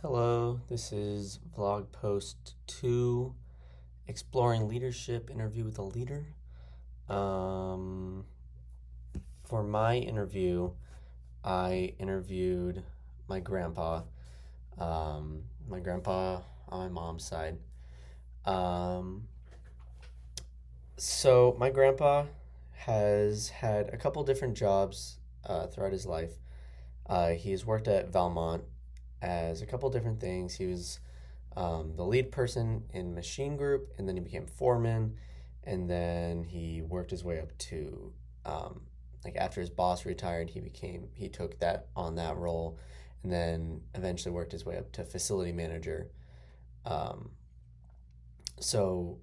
Hello, this is vlog post 2, exploring leadership, interview with a leader. Um, for my interview, I interviewed my grandpa, my grandpa on my mom's side. Um, so my grandpa has had a couple different jobs throughout his life. He has worked at Valmont as a couple different things. He was the lead person in machine group, and then he became foreman, and then he worked his way up to like after his boss retired, he took that role, and then eventually worked his way up to facility manager. Um, so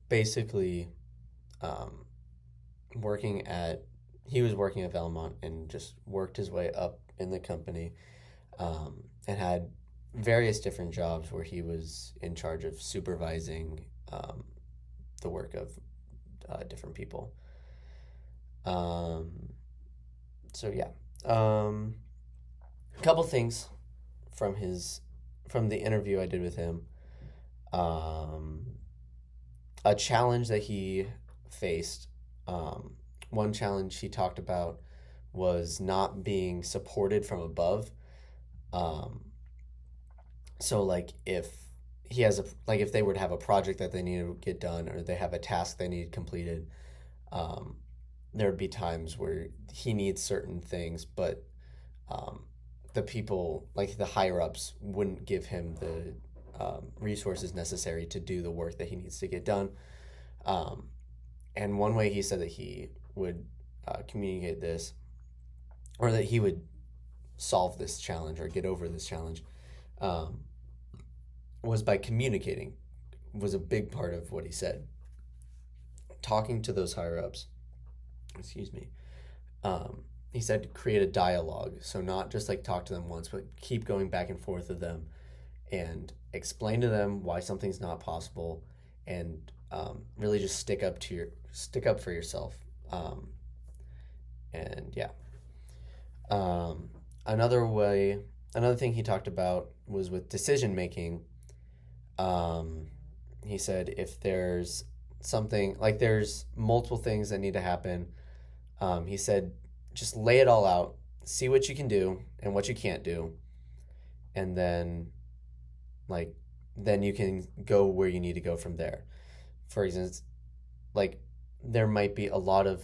basically, um, working at he was working at Valmont and just worked his way up in the company, and had various different jobs where he was in charge of supervising the work of different people. Um, so yeah, a couple things from his from the interview I did with him. Um, a challenge that he faced. Um, One challenge he talked about was not being supported from above. Um, So like if they were to have a project that they need to get done, or they have a task they need completed, um, there would be times where he needs certain things, but um, the people like the higher ups wouldn't give him the resources necessary to do the work that he needs to get done. Um, and one way he said that he would communicate this, or that he would solve this challenge or get over this challenge, um, was by communicating. Was a big part of what he said. Talking to those higher ups, excuse me. He said create a dialogue. So not just like talk to them once, but keep going back and forth with them and explain to them why something's not possible, and really just stick up for yourself. Um, and yeah. Um, another way, Another thing he talked about was with decision making. Um, he said if there's there's multiple things that need to happen, he said just lay it all out, see what you can do and what you can't do, and like then you can go where you need to go from there. For instance, like there might be a lot of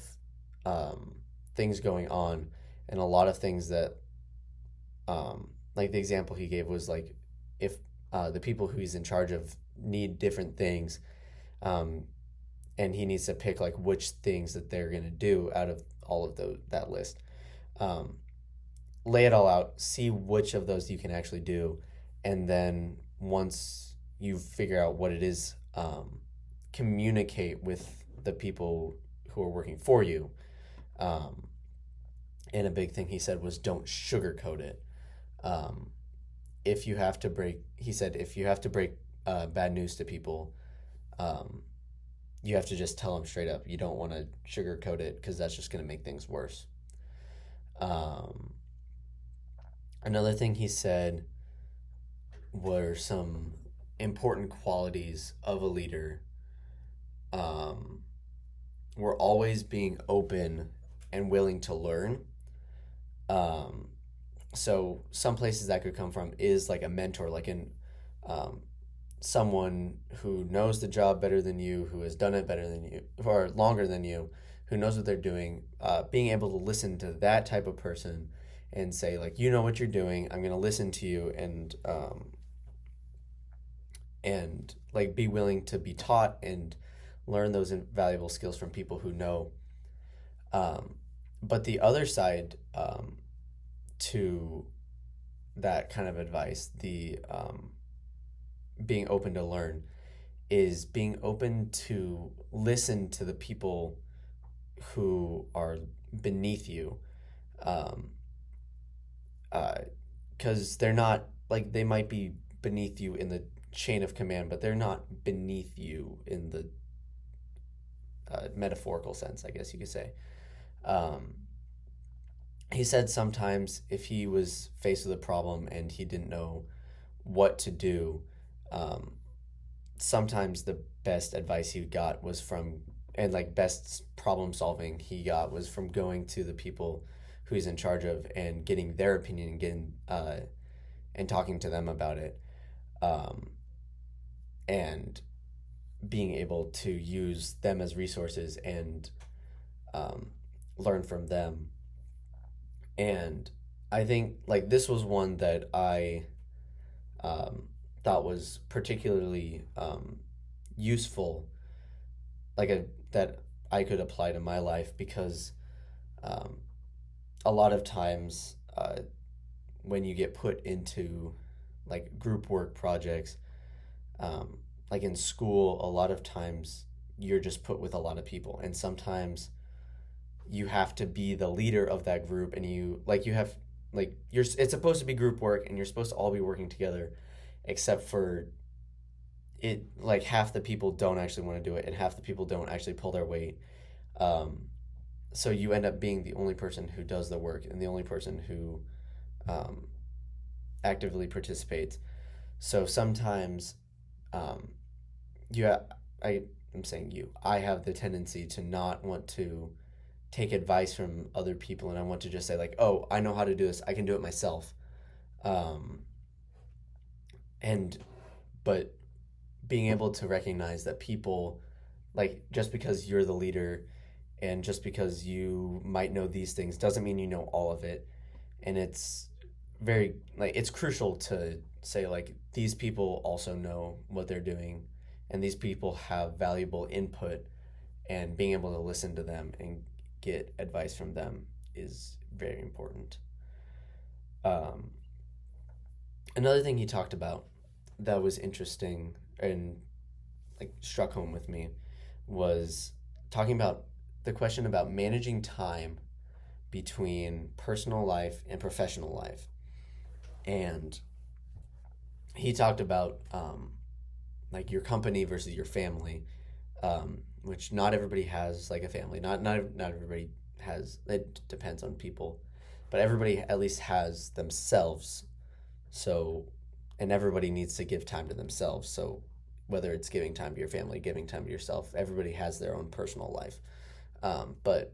um, things going on, and a lot of things that like the example he gave was like if the people who he's in charge of need different things, um, and he needs to pick like which things that they're going to do out of all of that list. Um, Lay it all out, see which of those you can actually do, and then once you figure out what it is, communicate with the people who are working for you. Um, and a big thing he said was don't sugarcoat it. Um, if you have to break, he said, if you have to break bad news to people, um, you have to just tell them straight up. You don't want to sugarcoat it because that's just going to make things worse. Um, Another thing he said were some important qualities of a leader. Um, were always being open and willing to learn. Um, so some places that could come from is like a mentor, like um, someone who knows the job better than you, who has done it better than you, or longer than you, who knows what they're doing. Being able to listen to that type of person and say like, you know what you're doing. I'm gonna listen to you, and like be willing to be taught and learn those invaluable skills from people who know. Um, but the other side, to that kind of advice, the being open to learn, is being open to listen to the people who are beneath you, um, because they're not like they might be beneath you in the chain of command, but they're not beneath you in the metaphorical sense, I guess you could say. Um, he said sometimes if he was faced with a problem and he didn't know what to do, um, sometimes the best advice he got was from, and like best problem solving he got was from going to the people who he's in charge of and getting their opinion and getting and talking to them about it, um, and being able to use them as resources and um, learn from them. And I think like this was one that I um, thought was particularly useful, like a that I could apply to my life because um, a lot of times when you get put into like group work projects, um, like in school, a lot of times you're just put with a lot of people, and sometimes you have to be the leader of that group, and you have like you're it's supposed to be group work, and you're supposed to all be working together, except for it like half the people don't actually want to do it, and half the people don't actually pull their weight. Um, so you end up being the only person who does the work and the only person who um, actively participates. So sometimes um, you ha- I am saying you I have the tendency to not want to take advice from other people, and I want to just say like, oh, I know how to do this, I can do it myself. um, and but being able to recognize that people, like, just because you're the leader and just because you might know these things doesn't mean you know all of it. And it's very like it's crucial to say like these people also know what they're doing, and these people have valuable input, and being able to listen to them and get advice from them is very important. um, Another thing he talked about that was interesting and like struck home with me was talking about the question about managing time between personal life and professional life. And he talked about like your company versus your family, which not everybody has like a family. Not everybody has. It depends on people, but everybody at least has themselves. So, and everybody needs to give time to themselves. So, whether it's giving time to your family, giving time to yourself, everybody has their own personal life. But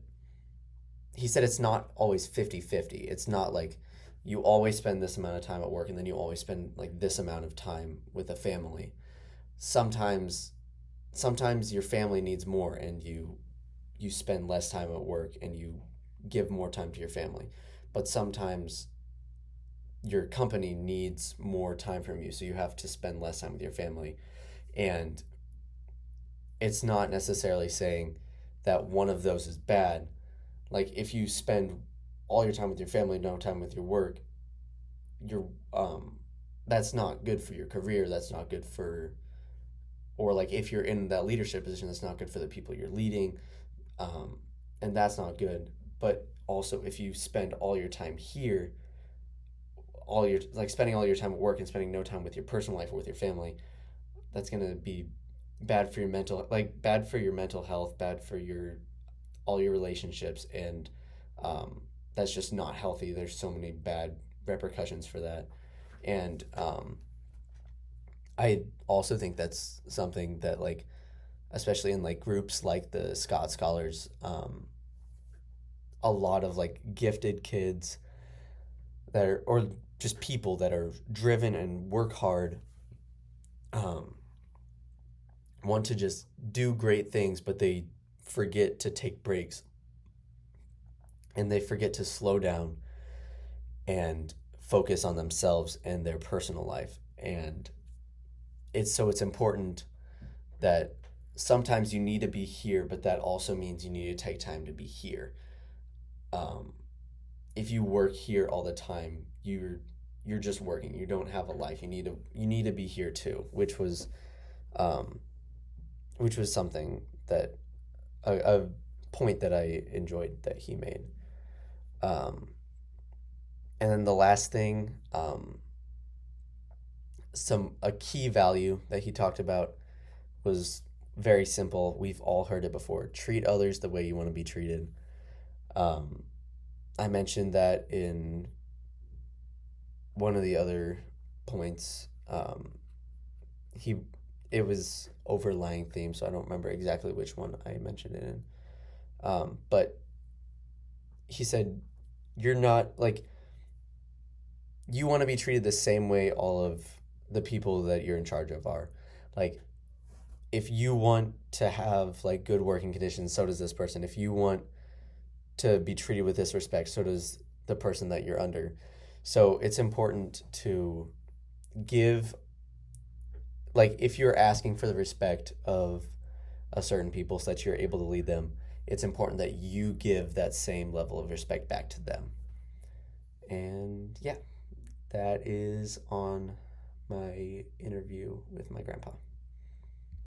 he said it's not always 50-50. It's not like you always spend this amount of time at work and then you always spend like this amount of time with a family. Sometimes sometimes your family needs more, and you spend less time at work and you give more time to your family. But sometimes your company needs more time from you, so you have to spend less time with your family. And it's not necessarily saying that one of those is bad. Like if you spend all your time with your family, no time with your work, you're that's not good for your career. That's not good for, or like if you're in that leadership position, that's not good for the people you're leading, um, and that's not good. But also, if you spend all your time here, all your like spending all your time at work and spending no time with your personal life or with your family, that's gonna be bad for your mental, like bad for your mental health, bad for your all your relationships, and um, that's just not healthy. There's so many bad repercussions for that. And I also think that's something that like especially in like groups like the Scott Scholars, a lot of like gifted kids that are, or just people that are driven and work hard, um, want to just do great things, but they forget to take breaks, and they forget to slow down and focus on themselves and their personal life. And it's important that sometimes you need to be here, but that also means you need to take time to be here. Um, if you work here all the time, you're just working. You don't have a life. You need to be here too, um, which was something that a point that I enjoyed that he made. Um, and then the last thing, some a key value that he talked about was very simple. We've all heard it before. Treat others the way you want to be treated. Um, I mentioned that in one of the other points, um, he it was overlying theme, so I don't remember exactly which one I mentioned it in. But he said, "You're not like you want to be treated the same way all of the people that you're in charge of are. Like, if you want to have like good working conditions, so does this person. If you want to be treated with this respect, so does the person that you're under. So it's important to give, like, if you're asking for the respect of a certain people so that you're able to lead them, it's important that you give that same level of respect back to them." And yeah, that is on my interview with my grandpa.